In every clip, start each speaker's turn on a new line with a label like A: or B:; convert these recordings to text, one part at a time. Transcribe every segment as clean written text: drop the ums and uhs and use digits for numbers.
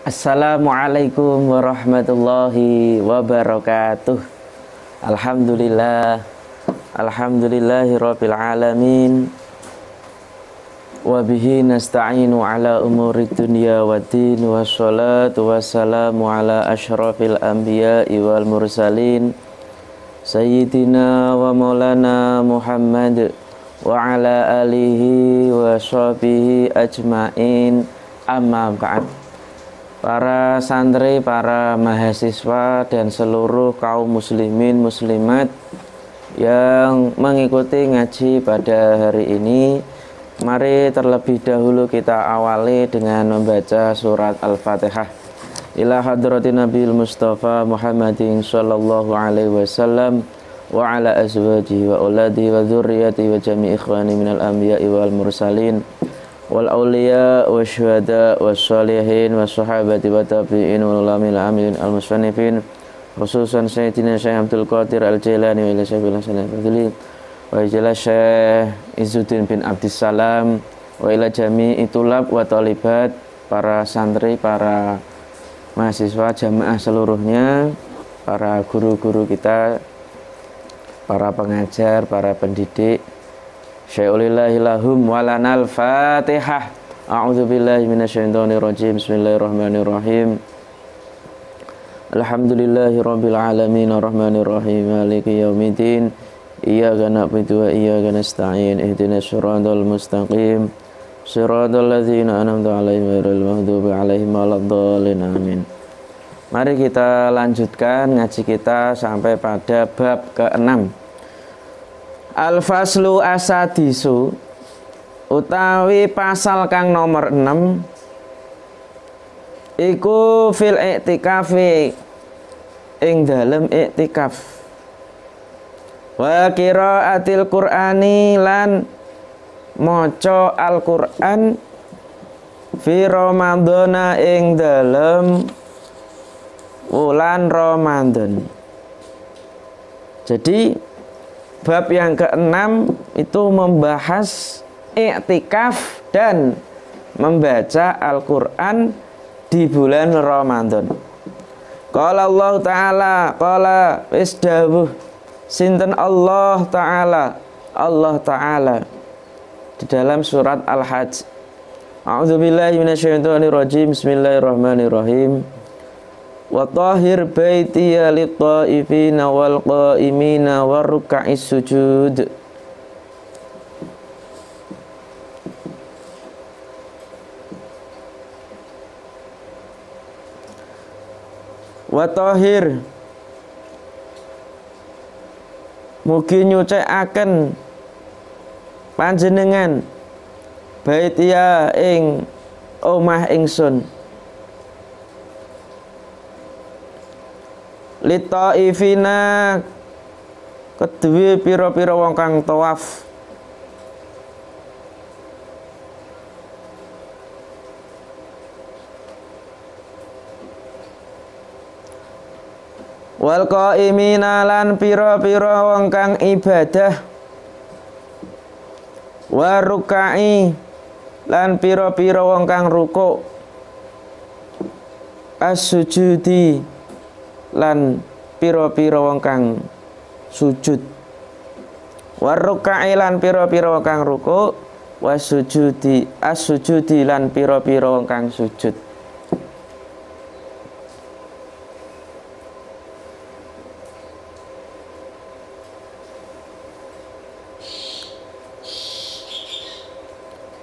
A: Assalamualaikum warahmatullahi wabarakatuh. Alhamdulillahirabbil alamin. Wa bihi nasta'inu ala umuri dunya waddin. Wassalatu wassalamu ala asyrafil anbiya'i wal mursalin Sayyidina wa maulana Muhammad wa ala alihi wa sahbihi ajma'in. Amma ba'd. Para santri, para mahasiswa, dan seluruh kaum muslimin muslimat yang mengikuti ngaji pada hari ini, mari terlebih dahulu kita awali dengan membaca surat Al-Fatihah. Ila hadratin Nabiul Mustafa Muhammadin sallallahu alaihi wasallam wa ala azwajihi wa auladihi wa dzurriyyatihi wa jami'i ikhwani minal anbiya'i wal mursalin wal awliya wa syuhada wa sholihin wa sahabati wa tabi'in wa ulamil amilin al-musannifin khususan Sayyidina Syekh Abdul Qadir Al-Jailani wa ila Syekh Al-Hasan Al-Fadli wa ila Syekh Izzuddin bin Abdissalam wa ila jami'i tulab wa talibat, para santri, para mahasiswa, jamaah seluruhnya, para guru-guru kita, para pengajar, para pendidik. Syai'ulillahilahum walanal fatihah. A'udzubillahi minasyaitonirrajim. Bismillahirrahmanirrahim. Alhamdulillahi rabbil alamin arrahmanirrahim maliki yaumiddin. Iyyaka na'budu wa iyyaka nasta'in. Ihdinas siratal mustaqim. Siratal ladzina an'amta 'alaihim ghairil maghdubi 'alaihim waladdallin. Amin. Mari kita lanjutkan ngaji kita sampai pada bab ke-6. Al-faslu asadisu, utawi pasal kang nomor 6 iku fil i'tikafi, ing dalem i'tikaf, wa qiraatil qur'ani, lan maca Al-Qur'an, fi ramadhana, ing dalem wulan Ramadan. Jadi bab yang ke-6 itu membahas i'tikaf dan membaca Al-Qur'an di bulan Ramadan. Qala Allah Ta'ala, qala isdawuh sinten Allah Ta'ala di dalam surat Al-Hajj. A'udzubillahi minasyaitonirrajim. Bismillahirrahmanirrahim. Wa tahhir baitiya lit-taifina wal qaimina warruk'is sujud. Wa tahhir, mugi nyucikaken panjenengan baitiya ing omah ingsun, litaifina, kedue pira-pira wong kang tawaf, wal qaimina, lan pira-pira wong kang ibadah, warukai, lan pira-pira wong kang rukuk, as-sujudi, lan pira-pira wong kang sujud, warukai, lan pira-pira wong kang rukuk, wasujudi, as-sujudi, lan pira-pira wong kang sujud.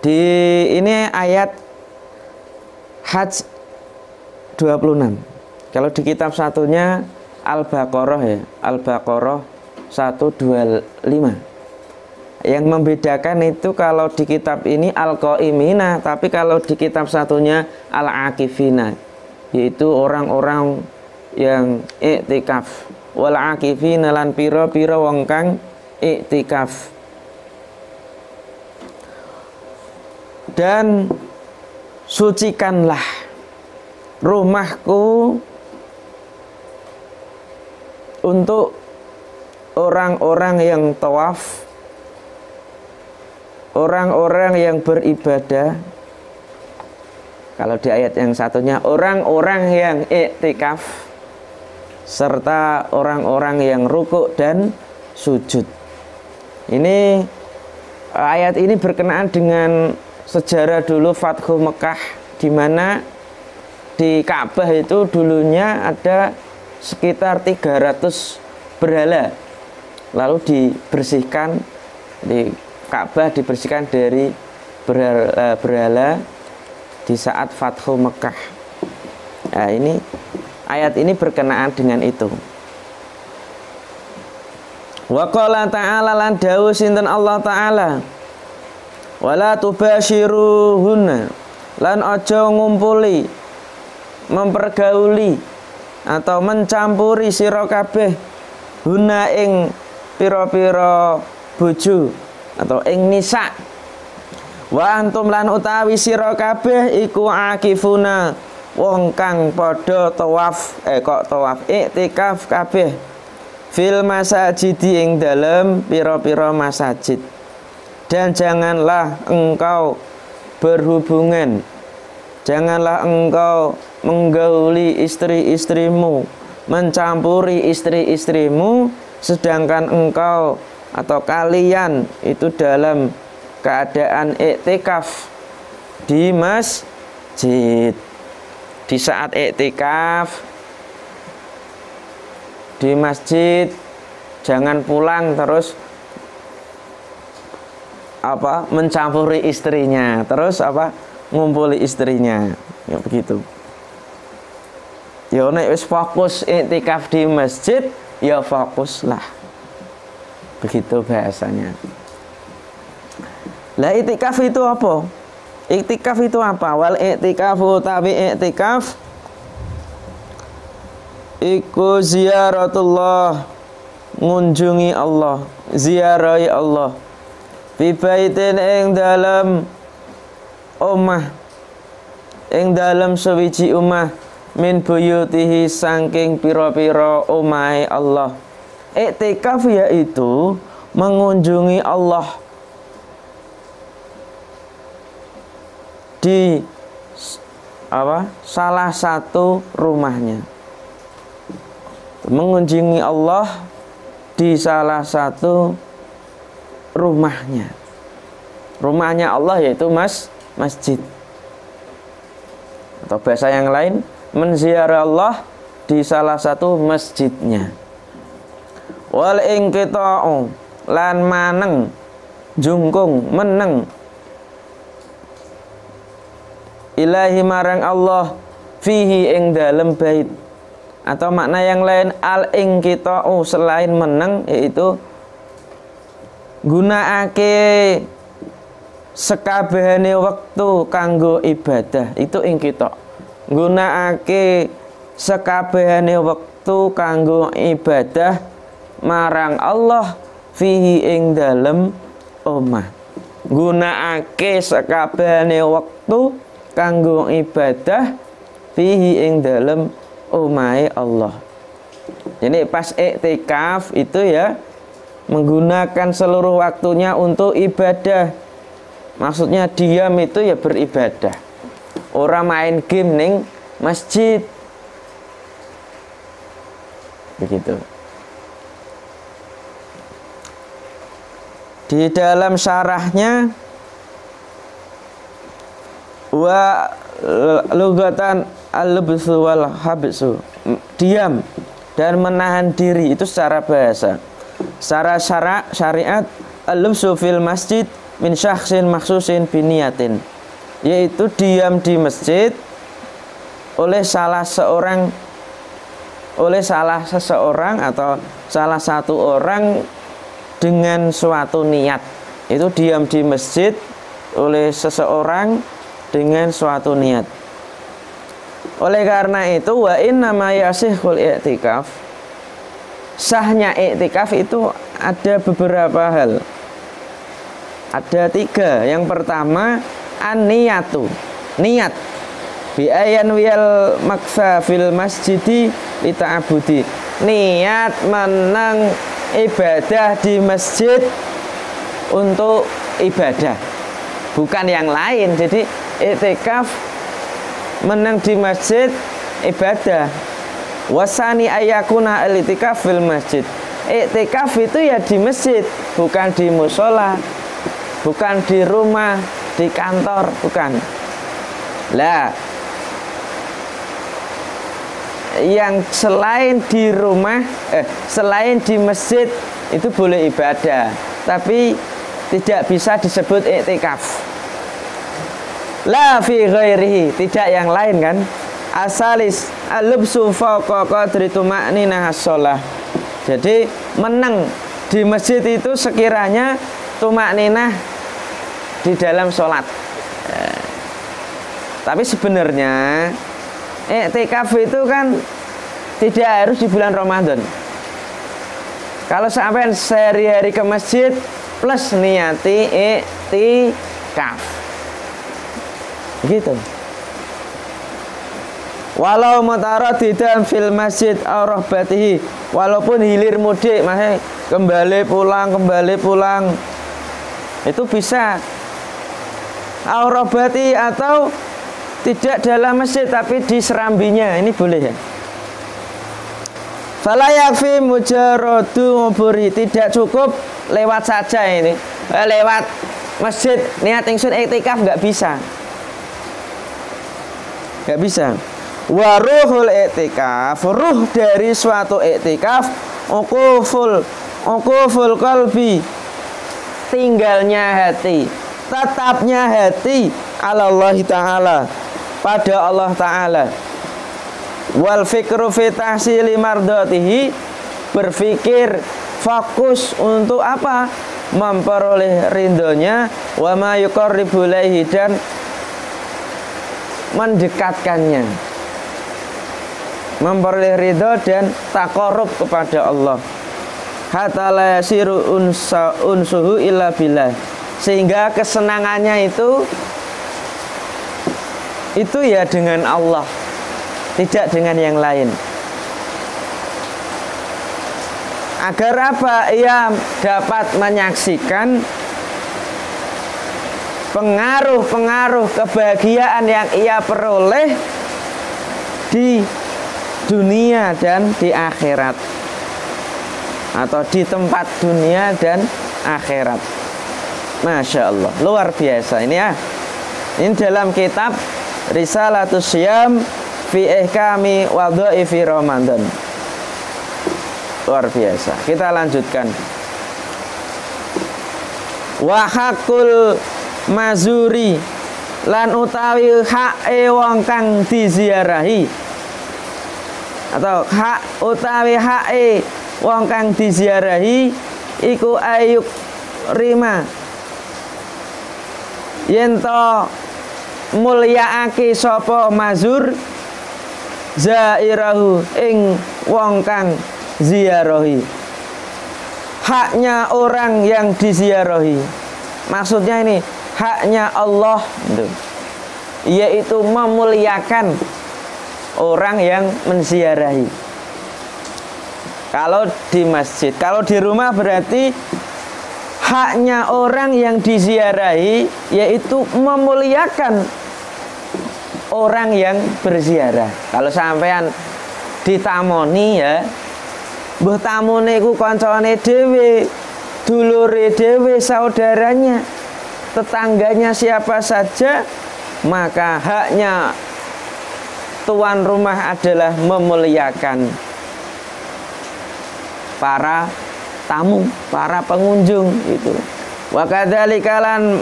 A: Di ini ayat Hajj 26. Kalau di kitab satunya Al-Baqarah ya, Al-Baqarah 125. Yang membedakan itu kalau di kitab ini Al-Qaimina, tapi kalau di kitab satunya Al-Akifina, yaitu orang-orang yang iktikaf. Wal akifina, lan pira-pira wong kang iktikaf. Dan sucikanlah rumahku untuk orang-orang yang tawaf, orang-orang yang beribadah, Kalau di ayat yang satunya orang-orang yang iktikaf serta orang-orang yang rukuk dan sujud. Ini ayat ini berkenaan dengan sejarah dulu Fathu Mekah, di mana di Ka'bah itu dulunya ada sekitar 300 berhala, lalu dibersihkan, di Ka'bah dibersihkan dari berhala di saat Fathu Mekah. Nah, ini ayat ini berkenaan dengan itu. Wa qala ta'ala, lan dawuh sinten Allah Ta'ala, wala tubashiruhunna, lan aja ngumpuli, mempergauli atau mencampuri sira kabeh huna ing pira-pira bojo atau ing nisa. Wa antum lan utawi sira kabeh iku akifuna wong kang padha tawaf iktikaf kabeh fil masajidi ing dalem pira-pira masajid. Dan janganlah engkau berhubungan, janganlah engkau menggauli istri-istrimu, mencampuri istri-istrimu, sedangkan engkau atau kalian itu dalam keadaan iktikaf di masjid. Di saat iktikaf di masjid, jangan pulang terus mencampuri istrinya, terus ngumpuli istrinya, ya begitu. Ya nek wis fokus iktikaf di masjid, ya fokuslah, begitu bahasanya. Lah iktikaf itu apa? Iktikaf itu apa? Wal iktikafu tabi iktikaf iku ziyaratullah, ngunjungi Allah, ziarahi Allah, fi baitin ing dalam omah, ing dalam sewiji omah, min buyutihi saking pira-pira omahe Allah. Iktikaf yaitu mengunjungi Allah di salah satu rumahnya, mengunjungi Allah di salah satu rumahnya. Rumahnya Allah yaitu masjid, atau bahasa yang lain menziarah Allah di salah satu masjidnya. Wal inqita'u, lan maneng, jungkung, meneng, ilahi marang Allah, fihi ing dalem bait. Atau makna yang lain, al inqita'u, selain meneng, yaitu gunakake sekabehane wektu kanggo ibadah. Itu inqita'. Gunakake sekabehane wektu kanggo ibadah marang Allah, fihi ing dalem omah. Gunakake sekabehane wektu kanggo ibadah fihi ing dalem omahe Allah. Jadi pas iktikaf itu ya menggunakan seluruh waktunya untuk ibadah. Maksudnya diam itu ya beribadah. Orang main game ning masjid. Begitu. Di dalam syarahnya, wa lugatan al-lubsu wal habsu, diam dan menahan diri itu secara bahasa. Secara syariat, al-lubsu fil masjid min syakhsin makhsusin biniyatin, yaitu diam di masjid oleh salah seseorang atau salah satu orang dengan suatu niat. Itu diam di masjid oleh seseorang dengan suatu niat. Oleh karena itu, wa inna ma yasihul i'tikaf, sahnya i'tikaf itu ada beberapa hal. Ada 3. Yang pertama, an-niyatu, niat. Bi ayan wiyal maksa fil masjidi lita'abudi, niat menang ibadah di masjid untuk ibadah, bukan yang lain. Jadi iktikaf meneng di masjid ibadah. Wasani ayakuna al-i'tikaf fil masjid. I'tikaf itu ya di masjid, bukan di musola, bukan di rumah, di kantor, bukan. Lah, yang selain di rumah, selain di masjid itu boleh ibadah, tapi tidak bisa disebut i'tikaf. La fi ghairihi, tidak yang lain kan. Asalis al-lubsu fawqa qadri tuma'ninah as-shalah. Jadi meneng di masjid itu sekiranya tuma'ninah di dalam sholat. Tapi sebenarnya i'tikaf itu kan tidak harus di bulan Ramadan. Kalau sampai sehari-hari ke masjid plus niati i'tikaf, gitu. Walau mutaradidan fil masjid aw rahbatihi, walaupun hilir mudik, maksudnya kembali pulang, itu bisa. Aw rahbati, atau tidak dalam masjid tapi di serambinya, ini boleh ya. Fala yakfi mujarradu nguburi, tidak cukup lewat saja ini. Lewat masjid niat ingsun i'tikaf, nggak bisa. Nggak bisa. Wa ruhul i'tikaf, ruh dari suatu i'tikaf, uquful qalbi, tinggalnya hati, tetapnya hati Allah Ta'ala, pada Allah Ta'ala. Wal fikru fi tahsili mardatihi, berpikir fokus untuk apa? Memperoleh ridhonya, wa ma yuqarribu ilaihi, dan mendekatkannya, memperoleh ridho dan taqarrub kepada Allah. Hatta la yasiru unsuhu illa billah, sehingga kesenangannya itu ya dengan Allah, tidak dengan yang lain. Agar apa? Ia dapat menyaksikan pengaruh-pengaruh kebahagiaan yang ia peroleh di dunia dan di akhirat, atau di tempat dunia dan akhirat. Masya Allah, luar biasa ini ya. Ini dalam kitab Risalatus Syam fi ihkami wadha'ifi Ramadan. Luar biasa. Kita lanjutkan. Wa haqqul mazuri, lan utawi hake wong kang diziarahi, atau hak utawi hake wong kang diziarahi iku ayuk rima, yen to mulyaake sapa mazur zairahu ing wong kang ziarahi. Haknya orang yang diziarahi, maksudnya ini haknya Allah, yaitu memuliakan orang yang menziarahi. Kalau di masjid, kalau di rumah berarti haknya orang yang diziarahi yaitu memuliakan orang yang berziarah. Kalau sampean ditamoni ya, mbah tamune iku kancane dhewe, dulure dhewe, saudaranya, tetangganya siapa saja, maka haknya tuan rumah adalah memuliakan para tamu, para pengunjung itu. Wa kadzalika lan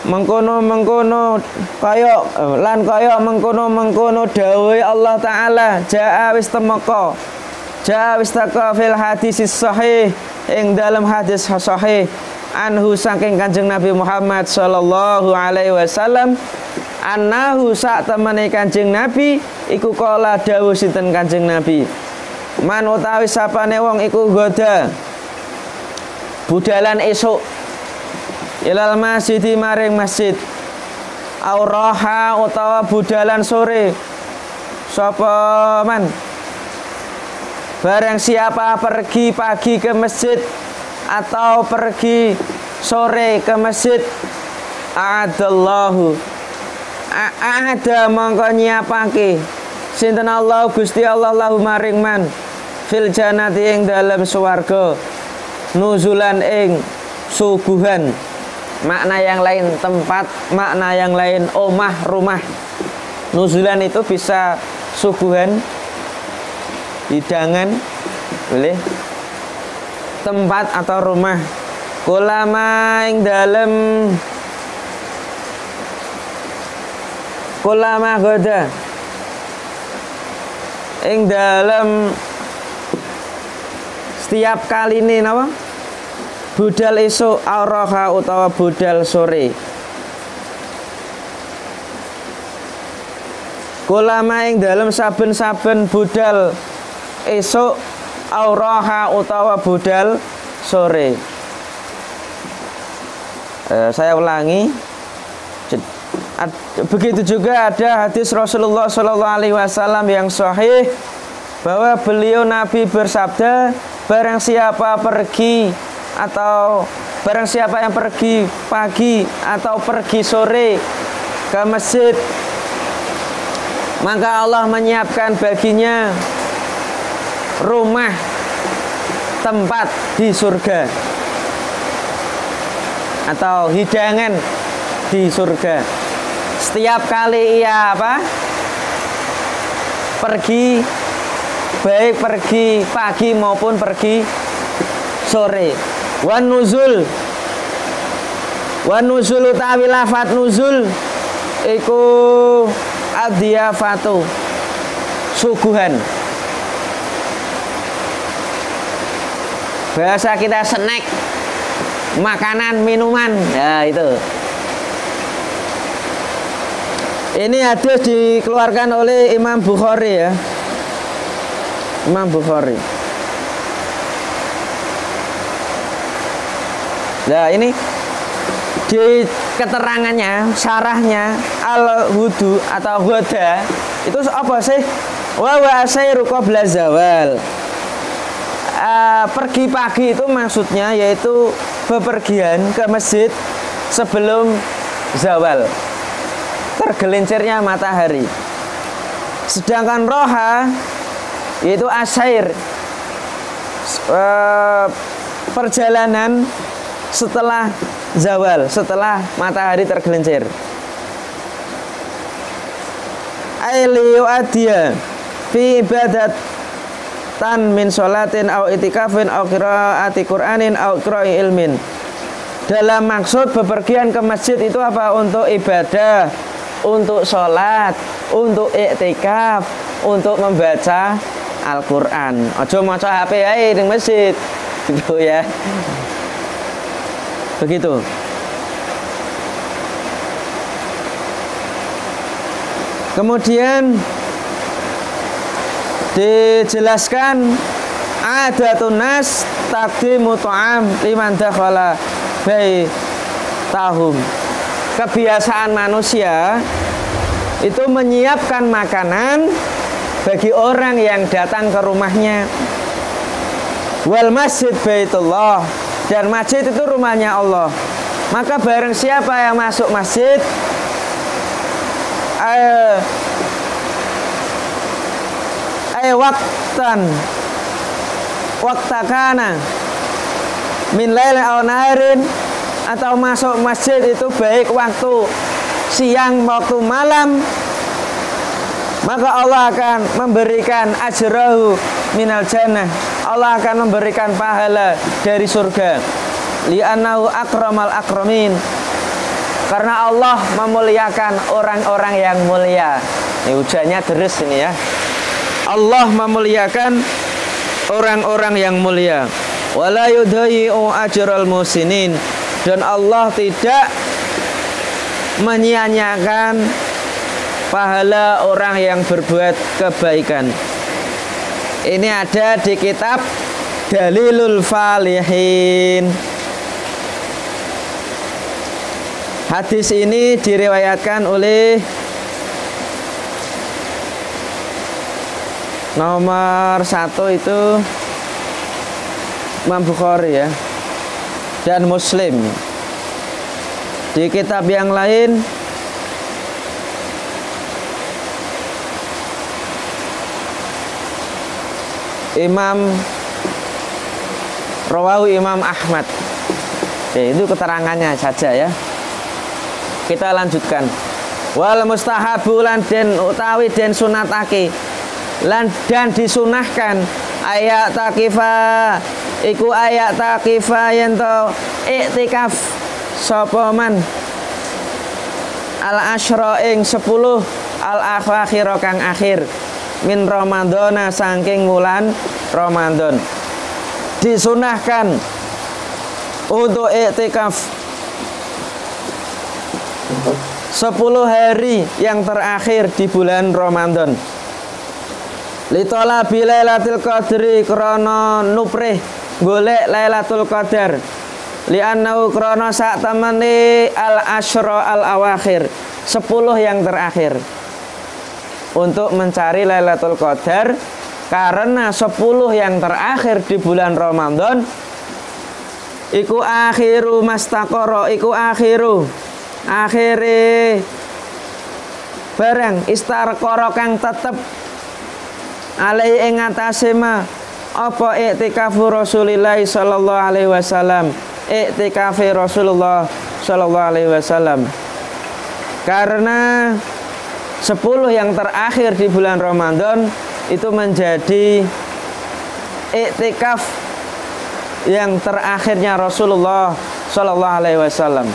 A: mengkono kaya mengkono dawuhe Allah Ta'ala, jaa wis teka fil hadis sahih, ing dalam hadis sahih anhu saking Kanjeng Nabi Muhammad sallallahu alaihi wasallam, annahu sak temene Kanjeng Nabi iku kala dawuh sinten Kanjeng Nabi, man utawi sapane wong iku goda budalan esuk ilal masjid maring masjid, auraha utawa budalan sore, sapa man barang siapa pergi pagi ke masjid atau pergi sore ke masjid, a'adallahu ada mongko nyiapake sinten Allah Gusti Allah lahu maring man fil jannati ing dalem swarga nuzulan ing suguhan. Makna yang lain tempat, makna yang lain omah, rumah. Nuzulan itu bisa suguhan, hidangan, boleh tempat atau rumah. Kulama ing dalem kulama goda ing dalem setiap kali ini napa budal esuk auraha utawa budal sore. Kulama ing dalem saben-saben budal esuk auraha utawa budal sore. Saya ulangi. Begitu juga ada hadis Rasulullah SAW yang sahih bahwa beliau Nabi bersabda, barang siapa pergi atau barang siapa yang pergi pagi atau pergi sore ke masjid, maka Allah menyiapkan baginya rumah tempat di surga atau hidangan di surga. Setiap kali ia pergi, baik pergi pagi maupun pergi sore. Wan nuzul utawi lafat nuzul iku adiyafatu suguhan. Bahasa kita snack, makanan, minuman. Ya itu. Ini hadis dikeluarkan oleh Imam Bukhari ya. Imam Bukhari. Nah ini di keterangannya, syarahnya al-wudu atau huda itu apa sih? Wa asairu qabla zawal. Pergi pagi itu maksudnya yaitu bepergian ke masjid sebelum zawal, tergelincirnya matahari. Sedangkan roha yaitu asair, perjalanan setelah zawal, setelah matahari tergelincir. Ailiu adia fi ibadatan min sholatin au itikafin au qiraati qur'anin au qira'i ilmin. Dalam maksud bepergian ke masjid itu apa? Untuk ibadah, untuk sholat, untuk iktikaf, untuk membaca Al-Quran. Ojo maca HP ae di masjid gitu ya. Begitu. Kemudian dijelaskan adatun nas taqdimu ta'am liman dakhala baitahum. Kebiasaan manusia itu menyiapkan makanan bagi orang yang datang ke rumahnya. Wal masjid baitullah, dan masjid itu rumahnya Allah. Maka bareng siapa yang masuk masjid waktakana min lailin aw naharin, atau masuk masjid itu baik waktu siang waktu malam, maka Allah akan memberikan ajrahu minal jannah. Allah akan memberikan pahala dari surga. Li'annahu akramal akramin, karena Allah memuliakan orang-orang yang mulia. Ini hujannya deres ini ya. Allah memuliakan orang-orang yang mulia. Wala yudhayi'u ajral musinin, dan Allah tidak menyia-nyiakan pahala orang yang berbuat kebaikan. Ini ada di kitab Dalilul Falihin. Hadis ini diriwayatkan oleh nomor 1 itu Imam Bukhari ya, dan Muslim. Di kitab yang lain Rawahu Imam Ahmad. Itu keterangannya saja ya. Kita lanjutkan. Wal mustahabu lan den utawi den sunatake lan dan disunahkan ayak takifa iku ayak takifa yen to iktikaf sapa man al asyra ing 10 al akhir kang akhir min Ramadhana saking wulan Ramadan. Disunahkan untuk iktikaf 10 hari yang terakhir di bulan Ramadan. Litolabi Lailatul Qadri krana nuprih golek Lailatul Qadar. Li'annahu krana sak temene al asyra al awakhir 10 yang terakhir. Untuk mencari Lailatul Qadar karena 10 yang terakhir di bulan Ramadan iku akhiru mastaqara iku akhire barang istarqara kang tetep alai ing atase ma apa iktikafu Rasulillah sallallahu alaihi wasallam iktikafi Rasulullah sallallahu alaihi wasallam karena 10 yang terakhir di bulan Ramadan itu menjadi iktikaf yang terakhirnya Rasulullah sallallahu alaihi wasallam.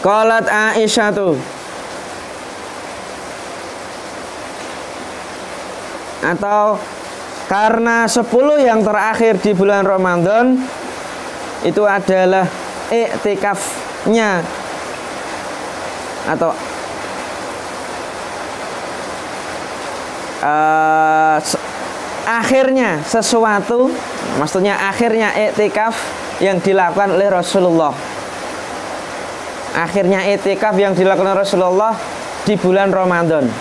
A: Qalat Aisyah tuh atau karena 10 yang terakhir di bulan Ramadan itu adalah iktikafnya atau akhirnya sesuatu, maksudnya akhirnya iktikaf yang dilakukan oleh Rasulullah. Akhirnya iktikaf yang dilakukan Rasulullah di bulan Ramadan.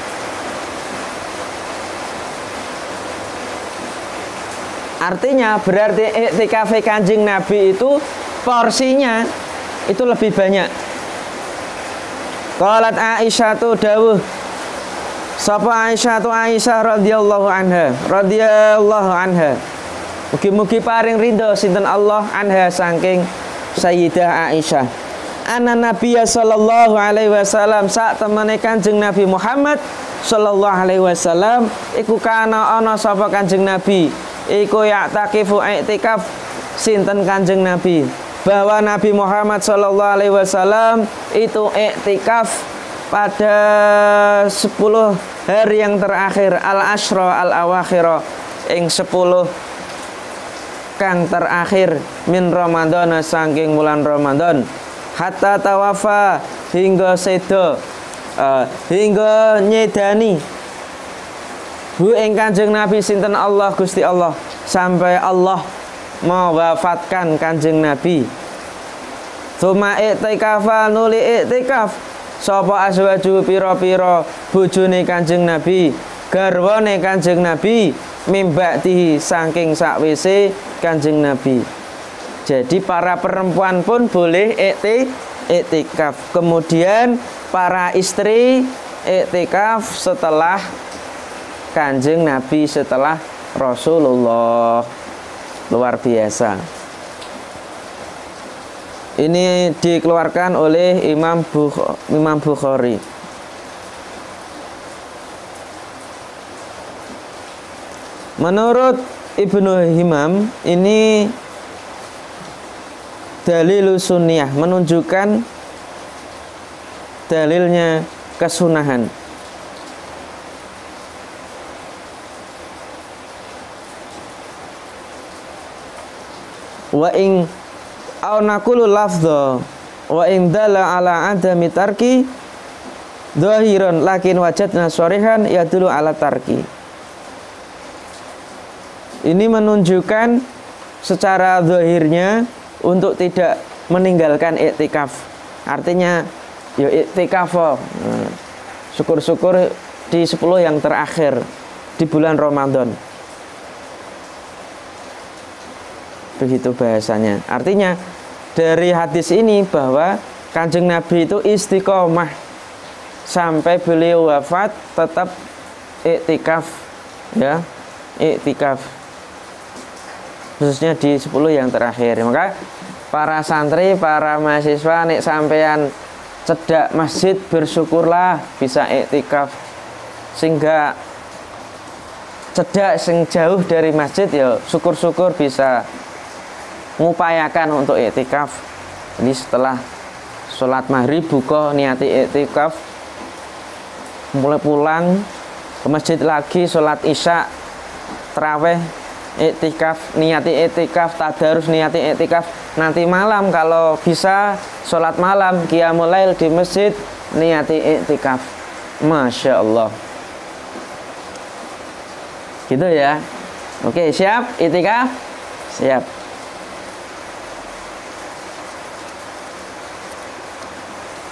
A: Artinya berarti iktikaf Kanjeng Nabi itu porsinya itu lebih banyak. Qalat Aisyah tu dawuh sapa Aisyah radhiyallahu anha. Mugi-mugi paring ridho sinten Allah anha saking Sayyidah Aisyah. Anna Nabiya sallallahu alaihi wasallam sak temene Kanjeng Nabi Muhammad sallallahu alaihi wasallam iku kana ana sapa Kanjeng Nabi iku ya'takifu i'tikaf sinten Kanjeng Nabi bahwa Nabi Muhammad sallallahu alaihi wasallam itu i'tikaf pada 10 hari yang terakhir al-asyra al-awakhir ing 10 kang terakhir min Ramadan saking bulan Ramadan hatta tawafa hingga sedo hingga nyedani hu ing Kanjeng Nabi sinten Allah Gusti Allah sampai Allah mewafatkan Kanjeng Nabi. Tsumma i'tikafa nuli i'tikaf sapa azwaju pira-pira bojone Kanjeng Nabi garwane Kanjeng Nabi mimba'dihi saking sakwise Kanjeng Nabi. Jadi para perempuan pun boleh iktikaf. Kemudian para istri iktikaf setelah Kanjeng Nabi, setelah Rasulullah. Luar biasa. Ini dikeluarkan oleh Imam Bukhari. Menurut Ibnu Himam ini dalil sunniyah, menunjukkan dalilnya kesunahan. Wa ing au naqulu lafdha wa ing dalla ala adami tarki dhahiran lakin wajadna sharihan yadullu ala tarki. Ini menunjukkan secara zahirnya untuk tidak meninggalkan iktikaf. Artinya ya iktikaf. Syukur-syukur di 10 yang terakhir di bulan Ramadan. Begitu bahasanya. Artinya dari hadis ini bahwa Kanjeng Nabi itu istiqomah sampai beliau wafat tetap iktikaf, ya, iktikaf. Khususnya di 10 yang terakhir. Maka para santri, para mahasiswa, nek sampean cedak masjid, bersyukurlah bisa iktikaf. Sehingga cedak sing jauh dari masjid, ya syukur-syukur bisa mengupayakan untuk iktikaf. Jadi setelah sholat maghrib buka niati iktikaf, mulai pulang ke masjid lagi, sholat isya, taraweh, iktikaf, niati iktikaf, tadarus, niati iktikaf. Nanti malam kalau bisa sholat malam, qiyamul lail di masjid, niati iktikaf. Masya Allah. Gitu ya. Oke, siap iktikaf? Siap.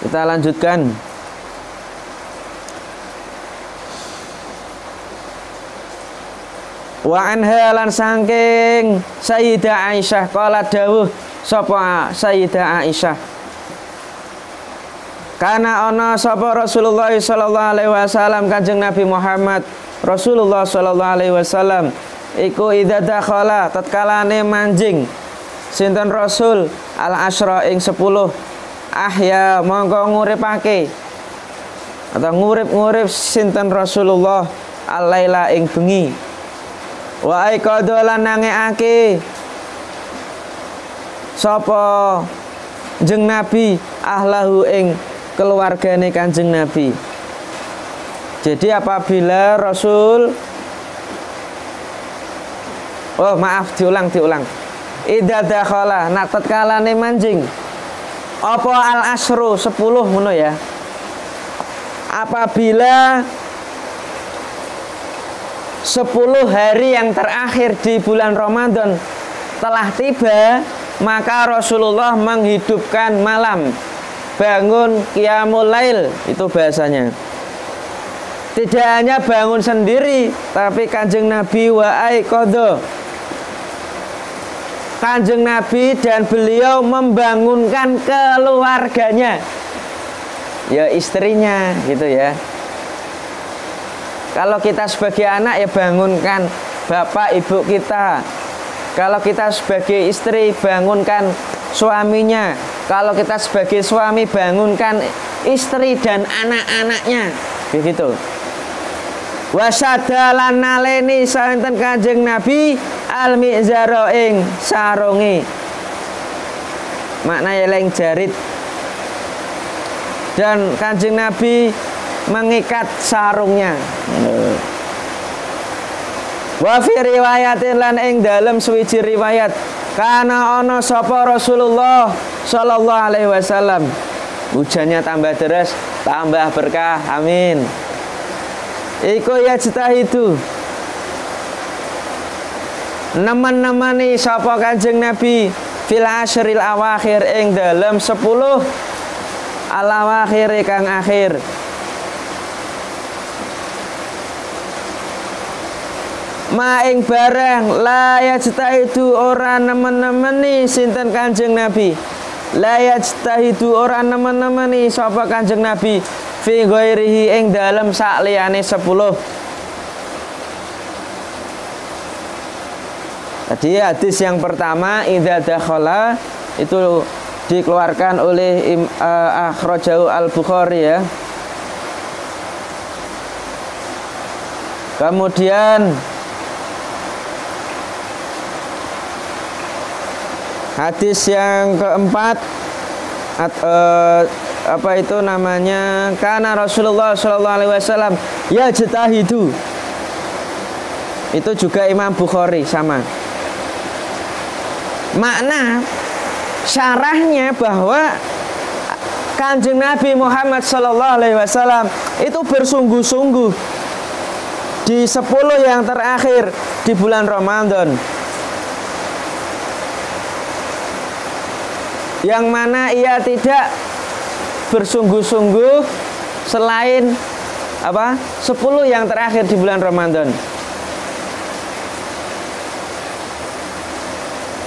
A: Kita lanjutkan. Wa anha lan saking Sayyidah Aisyah qala dawuh sapa Sayyidah Aisyah, kana ana sapa Rasulullah sallallahu alaihi wasallam, Kanjeng Nabi Muhammad Rasulullah sallallahu alaihi wasallam iku idza dakhala tatkalane manjing sinten Rasul al asyra ing 10 ahya mongko nguripake atau ngurip-ngurip sinten Rasulullah al-laila ing bengi, wa aikadha lan nangeake sapa Kanjeng Nabi ahlahu ing keluargane Kanjeng Nabi. Jadi apabila Rasul, oh maaf, diulang idza dakhala nak tatkalane manjing apa al asru 10 ngono ya, apabila 10 hari yang terakhir di bulan Ramadan telah tiba, maka Rasulullah menghidupkan malam, bangun qiyamul lail, itu bahasanya. Tidak hanya bangun sendiri, tapi Kanjeng Nabi wa aikadha, Kanjeng Nabi dan beliau membangunkan keluarganya, ya istrinya gitu ya. Kalau kita sebagai anak ya bangunkan bapak ibu kita. Kalau kita sebagai istri bangunkan suaminya. Kalau kita sebagai suami bangunkan istri dan anak-anaknya. Begitu. Wasadalan naleni saenten Kanjeng Nabi al-mizara ing sarungi. Maknanya leng jarit. Dan Kanjeng Nabi mengikat sarungnya. Wa fi riwayatin lan ing dalem suwiji riwayat kana ana sapa Rasulullah sallallahu alaihi wasallam. Hujannya tambah deras, tambah berkah. Amin. Iku ya itu nemen-nemeni sapa Kanjeng Nabi fil asyril awakhir ing dalem 10 al awakhir kang akhir. Maing barang la yajtahidu ora nemen-nemeni sinten Kanjeng Nabi, la yajtahidu ora nemen-nemeni sapa Kanjeng Nabi fi ghairihi ing dalem sakliyane 10. Tadi hadis yang pertama idza dakhala itu dikeluarkan oleh akhrajahu al-Bukhari ya. Kemudian hadis yang keempat apa itu namanya, karena Rasulullah sallallahu alaihi wasallam ya jatahidu, itu juga Imam Bukhari sama. Makna syarahnya bahwa Kanjeng Nabi Muhammad sallallahu alaihi wasallam itu bersungguh-sungguh di 10 yang terakhir di bulan Ramadan, yang mana ia tidak bersungguh-sungguh selain apa 10 yang terakhir di bulan Ramadan.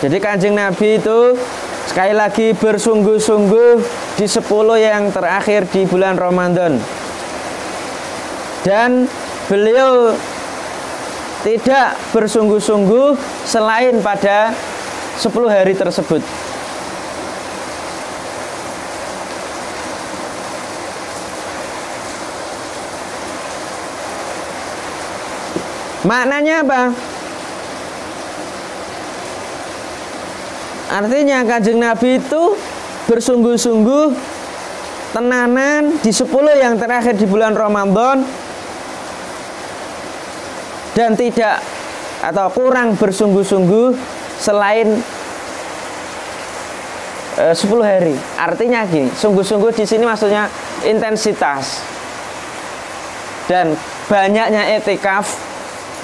A: Jadi Kanjeng Nabi itu Sekali lagi bersungguh-sungguh di 10 yang terakhir di bulan Ramadan. Dan beliau tidak bersungguh-sungguh selain pada 10 hari tersebut. Maknanya apa? Artinya Kanjeng Nabi itu bersungguh-sungguh tenanan di 10 yang terakhir di bulan Ramadan, dan tidak atau kurang bersungguh-sungguh selain 10 hari. Artinya gini, sungguh-sungguh di sini maksudnya intensitas dan banyaknya etikaf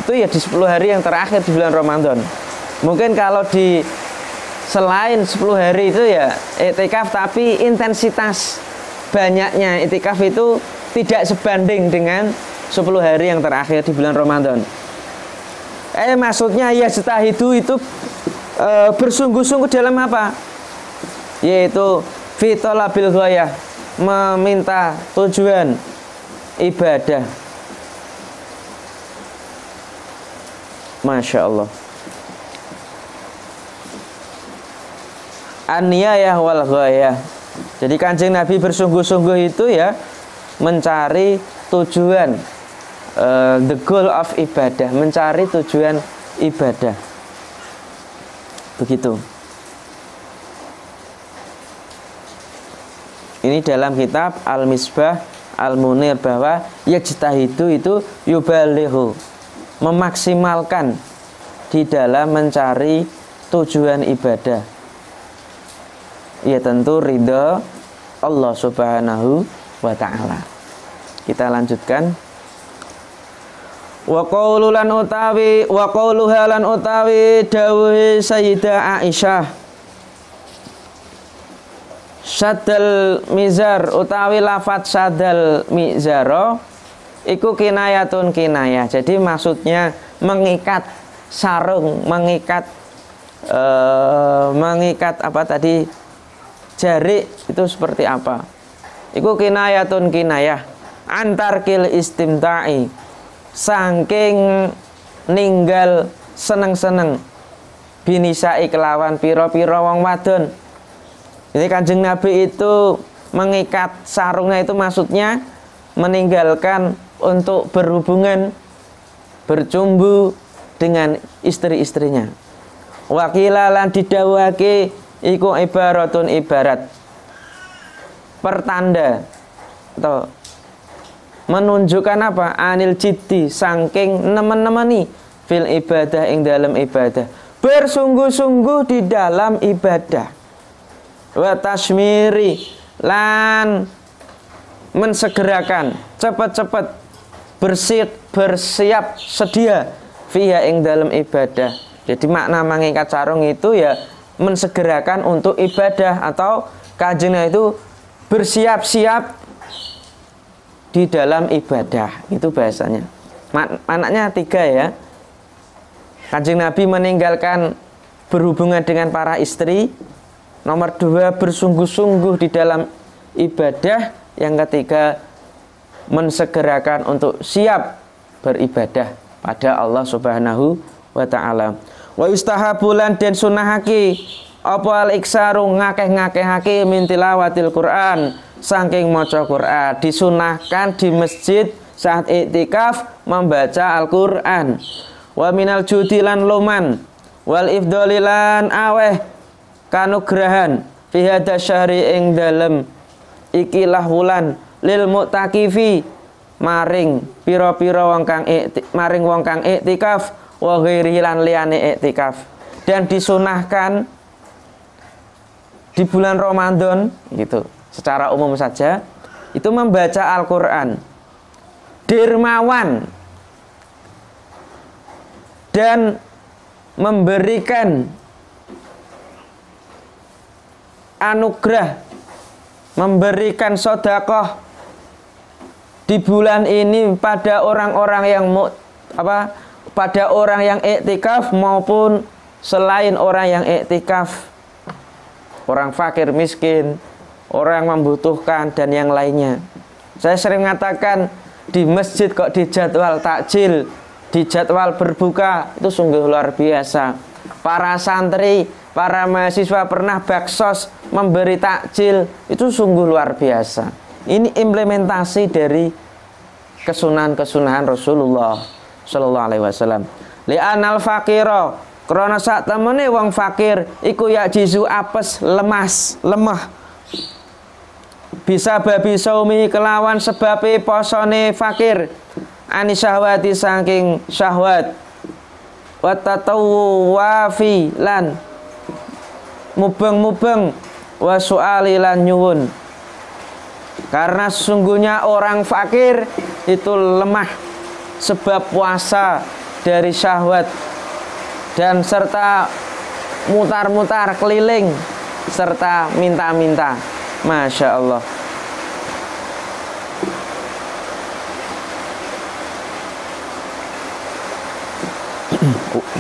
A: itu ya di 10 hari yang terakhir di bulan Ramadan. Mungkin kalau di selain 10 hari itu ya etikaf, tapi intensitas banyaknya etikaf itu tidak sebanding dengan 10 hari yang terakhir di bulan Ramadan. Maksudnya ya jtahidu itu bersungguh-sungguh dalam apa? Yaitu fi talabil ghayah, meminta tujuan ibadah. Masya Allah. An-niyayah wal ghayah. Jadi Kanjeng Nabi bersungguh-sungguh itu ya mencari tujuan, the goal of ibadah, mencari tujuan ibadah. Begitu. Ini dalam kitab Al-Misbah Al-Munir bahwa yajtahidu itu yubalighu, memaksimalkan di dalam mencari tujuan ibadah. Ya tentu ridha Allah Subhanahu wa ta'ala. Kita lanjutkan. Wa qaululan utawi wa qauluha lan utawi dawuh Sayyidah Aisyah, Syadal mizar utawi lafat syadal mizaro iku kinayatun kinayah. Jadi maksudnya mengikat sarung, mengikat apa tadi, jari itu seperti apa? Iku kinayatun kinayah antar kil istimta'i, saking ninggal seneng-seneng binisai kelawan piro-piro wong wadon. Jadi Kanjeng Nabi itu mengikat sarungnya itu maksudnya meninggalkan untuk berhubungan, bercumbu dengan istri-istrinya. Wakilalan didawake iku ibaratun ibarat pertanda atau menunjukkan apa? Anil jiddi, saking nemen-nemeni fil ibadah ing dalam ibadah, bersungguh-sungguh di dalam ibadah. Wa tasmiri lan mensegerakan, cepat-cepat bersiap sedia fiha ing dalam ibadah. Jadi makna mengikat sarung itu ya mensegerakan untuk ibadah, atau Kanjeng itu bersiap-siap di dalam ibadah. Itu bahasanya. Maknanya 3 ya. Kanjeng Nabi meninggalkan berhubungan dengan para istri. Nomor 2 bersungguh-sungguh di dalam ibadah. Yang ketiga mensegerakan untuk siap beribadah pada Allah Subhanahu wa ta'ala. Wa yustahabulan den sunahaki apa al-iksaru ngakeh-ngakehake min tilawatil Quran, saking maca Quran. Disunahkan di masjid saat iktikaf membaca Al-Quran. Wa minal judilan luman wal ifdolilan aweh kanugrahan fi hadza syahri ing dalem ikilah wulan lil mu'takifi maring pira-pira wong kang maring wong kang iktikaf wa ghairi lan liyane iktikaf. Dan disunahkan di bulan Ramadan gitu secara umum saja itu membaca Al-Quran, dermawan dan memberikan anugerah, memberikan sedekah di bulan ini pada orang-orang yang pada orang yang iktikaf maupun selain orang yang iktikaf. orang fakir miskin, orang yang membutuhkan dan yang lainnya. Saya sering mengatakan di masjid kok dijadwal takjil, dijadwal berbuka, itu sungguh luar biasa. Para santri, para mahasiswa pernah baksos memberi takjil, itu sungguh luar biasa. Ini implementasi dari kesunahan-kesunahan Rasulullah sallallahu alaihi wasallam. Li'anal faqira, krana sak temene wong fakir iku ya jizu apes, lemah. Bisa babi saumi kelawan sebabe posone fakir. Ani syahwati saking syahwat. Wa tatawwafi lan mubeng wa su'ali lan nyuwun. Karena sesungguhnya orang fakir itu lemah sebab puasa dari syahwat dan serta mutar-mutar keliling serta minta-minta. Masya Allah.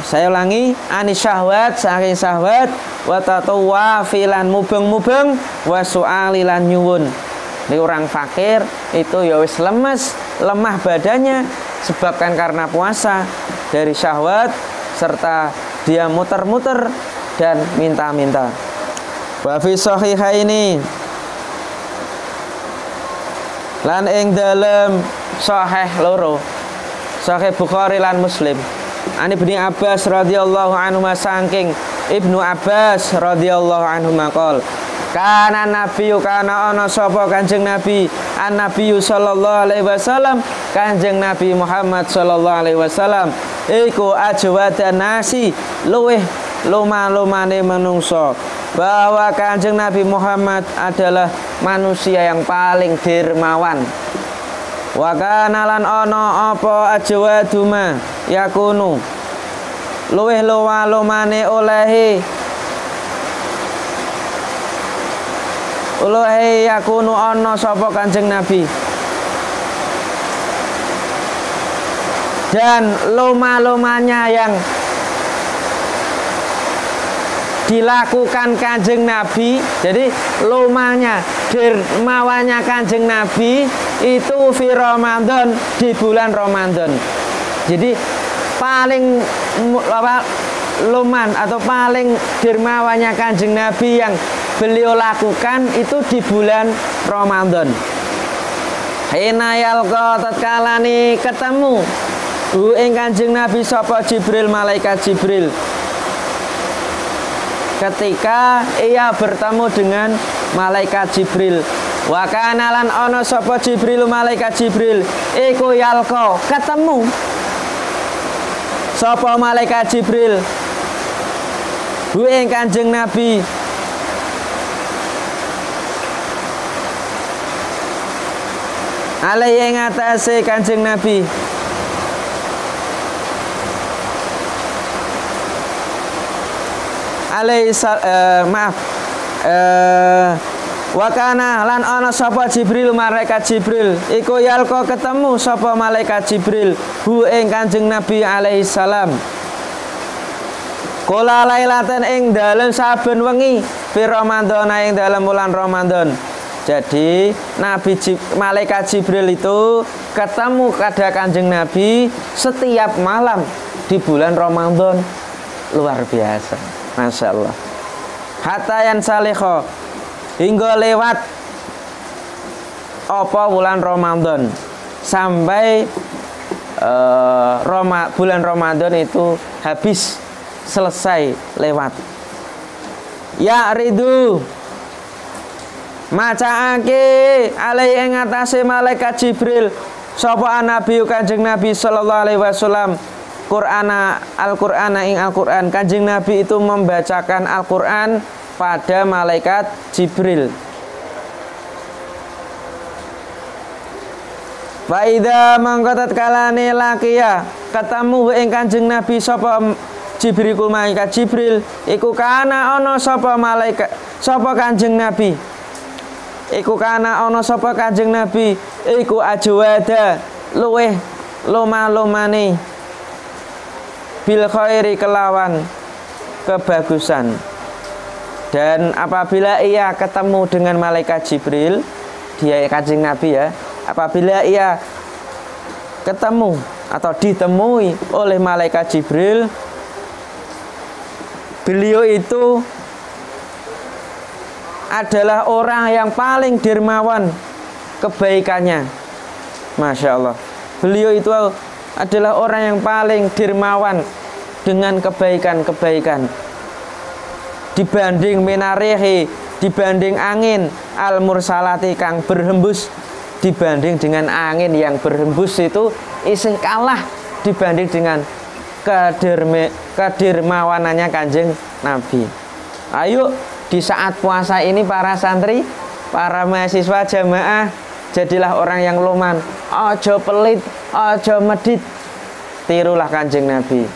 A: Saya ulangi, ani syahwat saking syahwat wa tatawwafilan mubeng wa su'alilan nyuwun. Ini orang fakir itu ya wis lemah badannya sebabkan karena puasa dari syahwat serta dia muter-muter dan minta-minta. Wa fi sahihaini lan ing dalem sahih loro, sahih Bukhari lan Muslim. Ani Ibnu Abbas radhiyallahu anhu saking Ibnu Abbas radhiyallahu anhu maqal kana nabiyyu kana ana sapa Kanjeng Nabi an-nabiyyu sallallahu alaihi wasallam Kanjeng Nabi Muhammad sallallahu alaihi wasallam iku ajwadan nasi luweh loma-lomane manungsa bahwa Kanjeng Nabi Muhammad adalah manusia yang paling dermawan. Wa kana lan ana apa ajwaduma yakunu luweh loma-lomane olehe yakunu ana sapa Kanjeng Nabi dan loma-lomanya yang dilakukan Kanjeng Nabi. Jadi lomanya dermawannya Kanjeng Nabi itu fi Ramadan, di bulan Ramadan. Jadi paling loman atau paling dermawannya Kanjeng Nabi yang beliau lakukan itu di bulan Ramadan. Hina yalqa tatkalane ketemu ing Kanjeng Nabi sapa Jibril, malaikat Jibril. Ketika ia bertemu dengan malaikat Jibril, wa kana lan ana sapa Jibril, malaikat Jibril iku yalqa ketemu sapa malaikat Jibril hu ing Kanjeng Nabi alaihi ing atase Kanjeng Nabi wa kana lan ana sapa Jibril, malaikat Jibril iku yalqa ketemu sapa malaikat Jibril hu ing Kanjeng Nabi alaihi salam kula lailatan ing dalem saben wengi fi Ramadan ing dalem bulan Ramadan. Jadi malaikat Jibril itu ketemu kada Kanjeng Nabi setiap malam di bulan Ramadan. Luar biasa, Masya Allah. Hatta yan salihah, hingga lewat apa bulan Ramadan sampai bulan Ramadan itu habis, selesai lewat. Ya ridu macaake alai ing atase malaikat Jibril sapa Nabi Kanjeng Nabi sallallahu alaihi wasallam Al-Qur'ana ing Al-Qur'an. Kanjeng Nabi itu membacakan Al-Qur'an pada malaikat Jibril. Wa idza mangkatat kalane laqiya ketemu ing Kanjeng Nabi sapa Jibril ku malaikat Jibril iku kana ana sapa malaikat sapa Kanjeng Nabi iku kana ana sapa Kanjeng Nabi iku ajwada luweh loma-lomane bil khairi kelawan kebagusan. Dan apabila ia ketemu dengan malaikat Jibril, dia Kanjeng Nabi ya, apabila ia ketemu atau ditemui oleh malaikat Jibril, beliau itu adalah orang yang paling dermawan kebaikannya. Masya Allah, beliau itu adalah orang yang paling dermawan dengan kebaikan-kebaikan. Dibanding minarihi, dibanding angin al-mursalati kang berhembus, dibanding dengan angin yang berhembus itu isih kalah dibanding dengan kedermawanannya Kanjeng Nabi. Ayo di saat puasa ini para santri, para mahasiswa jamaah, jadilah orang yang loman, ojo pelit, ojo medit. Tirulah Kanjeng Nabi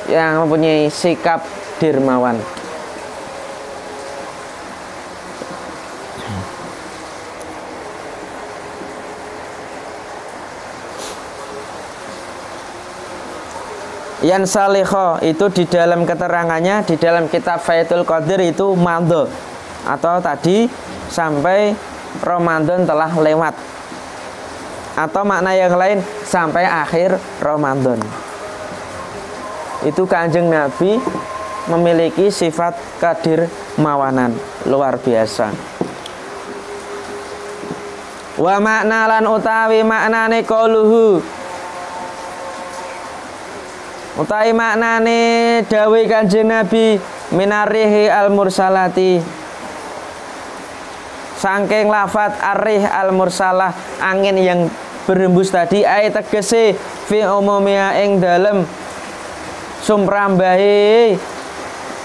A: yang mempunyai sikap dermawan. Yan salikho itu di dalam keterangannya di dalam kitab Fathul Qadir itu madho, atau tadi sampai Ramadan telah lewat, atau makna yang lain sampai akhir Ramadan. Itu Kanjeng Nabi memiliki sifat kadirmawanan luar biasa. Wa makna lan utawi maknane qauluhu, utawi maknane dawuh Kanjeng Nabi minarihi al-mursalati, saking lafat arih al-mursalah, angin yang berhembus tadi, ai tegese fi umumia ing dalem sumrambahe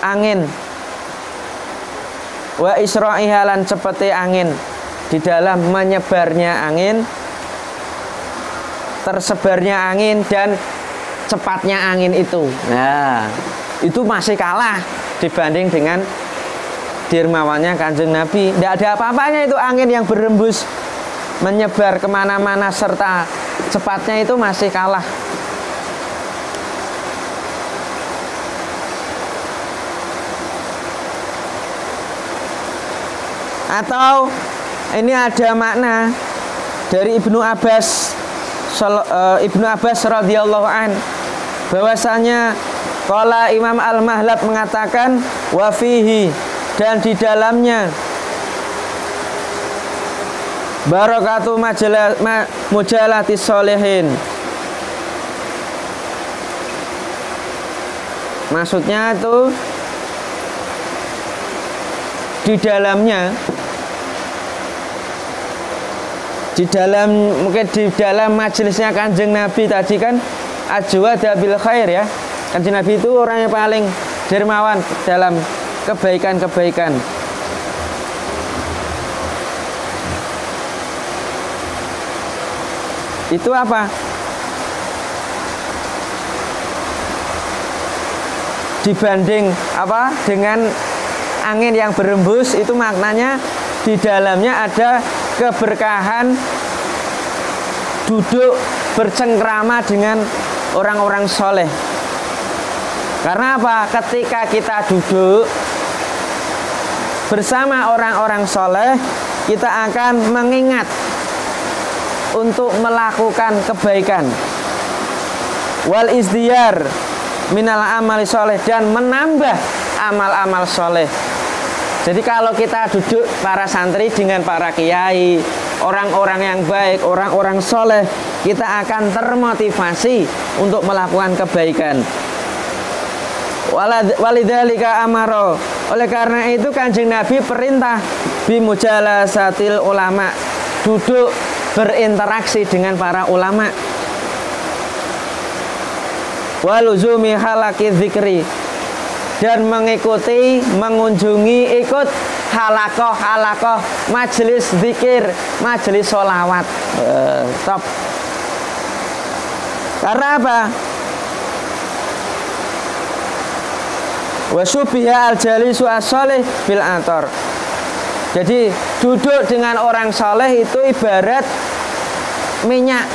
A: angin, wa isra'iha lan cepete angin, di dalam menyebarnya angin, tersebarnya angin dan cepatnya angin itu. Nah, itu masih kalah dibanding dengan dermawannya Kanjeng Nabi. Tidak ada apa-apanya itu angin yang berhembus menyebar kemana-mana serta cepatnya itu masih kalah. Atau ini ada makna dari Ibnu Abbas radhiyallahu an, bahwasanya qala Imam Al-Mahlab mengatakan wa fihi, dan di dalamnya barakatu mujalati sholihin. Maksudnya itu di dalamnya, mungkin di dalam majelisnya Kanjeng Nabi tadi kan ajwada bil khair ya. Kanjeng Nabi itu orang yang paling dermawan dalam kebaikan-kebaikan. Itu apa? Dibanding apa? Dengan angin yang berhembus, itu maknanya di dalamnya ada keberkahan duduk bercengkrama dengan orang-orang soleh. Karena apa? Ketika kita duduk bersama orang-orang soleh, kita akan mengingat untuk melakukan kebaikan, wal izdiyar minal amali soleh, dan menambah amal-amal soleh. Jadi kalau kita duduk para santri dengan para kiai, orang-orang yang baik, orang-orang soleh, kita akan termotivasi untuk melakukan kebaikan. Walidzalika amaro, oleh karena itu Kanjeng Nabi perintah bimujalasatil ulama, duduk berinteraksi dengan para ulama. Waluzumi halaki dzikri, dan mengikuti, mengunjungi, ikut halakoh majelis zikir, majelis sholawat. Top. Karena apa? Wasubiha al-jalisu as-solih bil ator. Jadi duduk dengan orang soleh itu ibarat minyak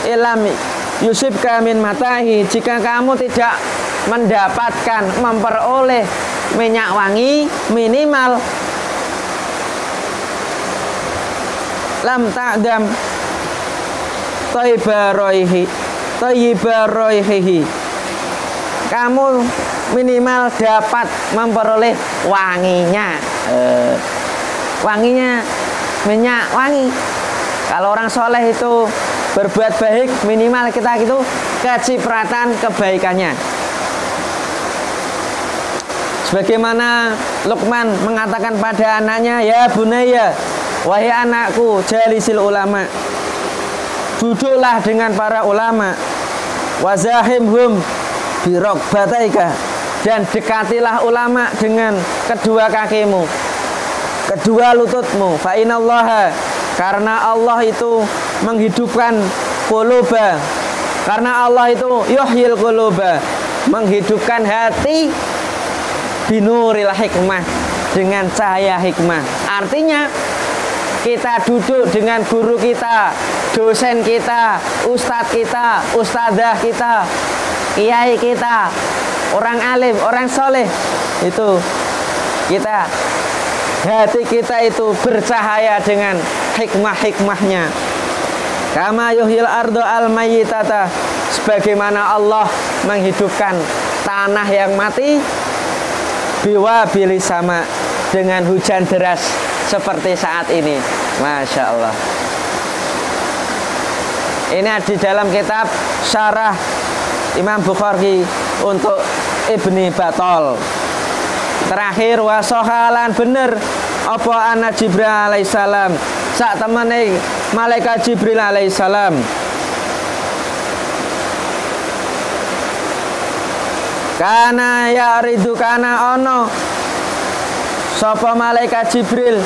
A: ilami yusib kamin matahi. Jika kamu tidak mendapatkan, memperoleh minyak wangi minimal lam ta'dam thayyiba raihihi, kamu minimal dapat memperoleh wanginya. Wanginya minyak wangi. Kalau orang soleh itu berbuat baik, minimal kita itu kecipratan kebaikannya. Sebagaimana Luqman mengatakan pada anaknya, ya bunayya, wahai anakku, jalisil ulama, duduklah dengan para ulama, wazahimhum birokbataika, dan dekatilah ulama dengan kedua kakimu, kedua lututmu. Fa inallaha, karena Allah itu menghidupkan quluba, karena Allah itu yuhyil quluba, menghidupkan hati, binuril hikmah, dengan cahaya hikmah. Artinya kita duduk dengan guru kita, dosen kita, ustadz kita, ustadzah kita, kiai kita, orang alim, orang soleh, itu kita, hati kita itu bercahaya dengan hikmah-hikmahnya. Kama yuhyil ardo al mayyitata, sebagaimana Allah menghidupkan tanah yang mati, biwa bilis sama, dengan hujan deras seperti saat ini. Masya Allah. Ini di dalam kitab Syarah Imam Bukhari untuk Ibni Batol. Terakhir, wasohalan bener apa ana Jibril alaihissalam, sak temene malaikat Jibril alaihissalam. Kana ya'ridu, kana ono sapa malaikat Jibril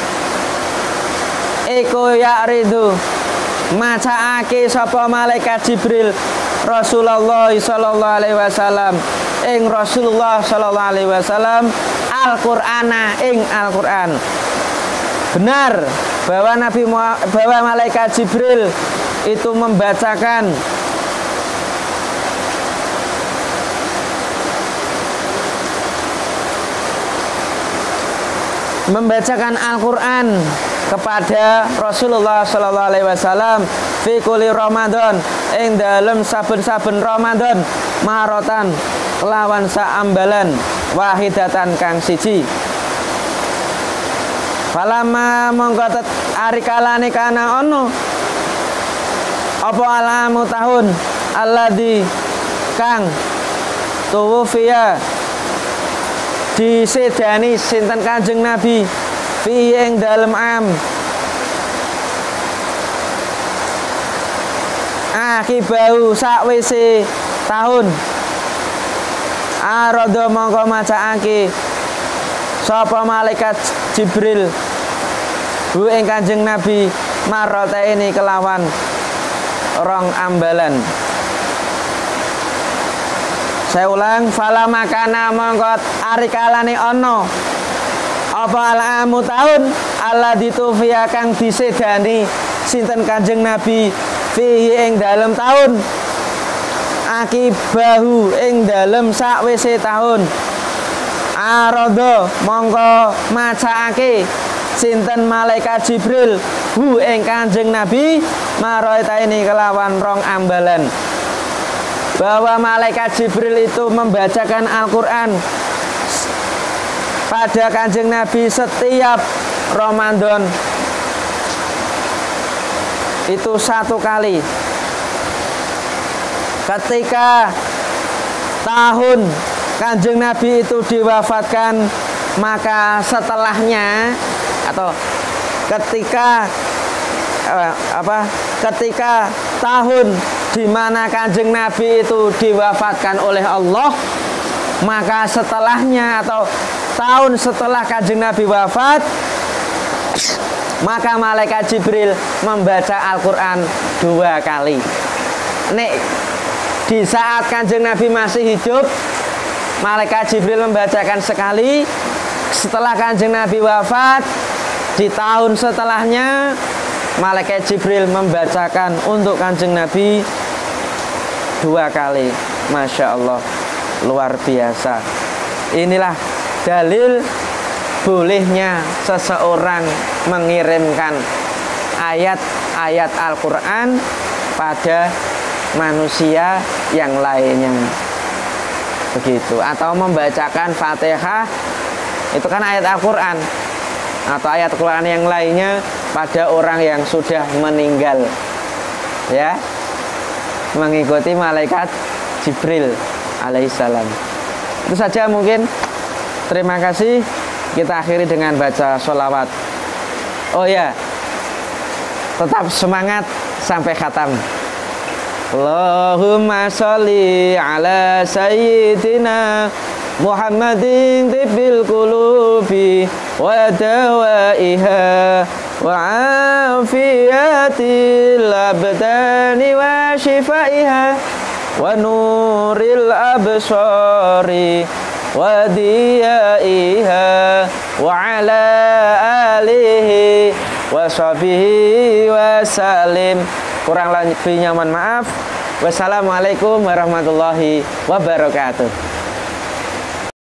A: eko ya'ridu, macaake sapa malaikat Jibril Rasulullah sallallahu alaihi wasallam, ing Rasulullah sallallahu alaihi wasallam, Al-Qur'ana, ing Al-Qur'an. Benar bahwa malaikat Jibril itu membacakan Al-Quran kepada Rasulullah Sallallahu Alaihi Wasallam fi kulli Ramadan, ing dalam saben-saben Ramadan, marotan lawan saambalan, wahidatan kang siji. Falama mongko ari kalane kana ono apa alamu tahun alladzi kang tuwfiya disedani sinten Kanjeng Nabi fi ing dalem am akibau sakwise tahun arada mongko macaake sapa malaikat Jibril hu ing Kanjeng Nabi marota ini kelawan rong ambalan. Saya ulang, fala makana mongkot ari kalane ono apa alamu tahun Allah ditufiya kang disedani sinten Kanjeng Nabi fihi ing dalem tahun akibahu ing dalem sakwise tahun arada mongko macaake sinten malaikat Jibril hu ing Kanjeng Nabi maroita ini kelawan rong ambalan, bahwa malaikat Jibril itu membacakan Al-Quran pada Kanjeng Nabi setiap Ramadan itu satu kali. Ketika tahun Kanjeng Nabi itu diwafatkan, maka setelahnya atau ketika tahun di mana Kanjeng Nabi itu diwafatkan oleh Allah, maka setelahnya atau tahun setelah Kanjeng Nabi wafat, maka malaikat Jibril membaca Al-Quran 2 kali. Nek di saat Kanjeng Nabi masih hidup, malaikat Jibril membacakan sekali. Setelah Kanjeng Nabi wafat, di tahun setelahnya malaikat Jibril membacakan untuk Kanjeng Nabi 2 kali. Masya Allah, luar biasa. Inilah dalil bolehnya seseorang mengirimkan ayat-ayat Al-Quran pada manusia yang lainnya, begitu. Atau membacakan Fatihah, itu kan ayat Al-Quran, atau ayat Al-Quran yang lainnya pada orang yang sudah meninggal, ya, mengikuti malaikat Jibril alaihissalam. Itu saja mungkin. Terima kasih. Kita akhiri dengan baca sholawat. Oh ya, tetap semangat sampai khatam. Allahumma sholli ala sayyidina Muhammadin tibbil qulubi wa dawaiha wa afiyatil abdani wa shifaiha wa nuril absari wa diyaiha wa ala alihi wa sahbihi wa salim. Kurang lebihnya mohon maaf. Wassalamualaikum warahmatullahi wabarakatuh.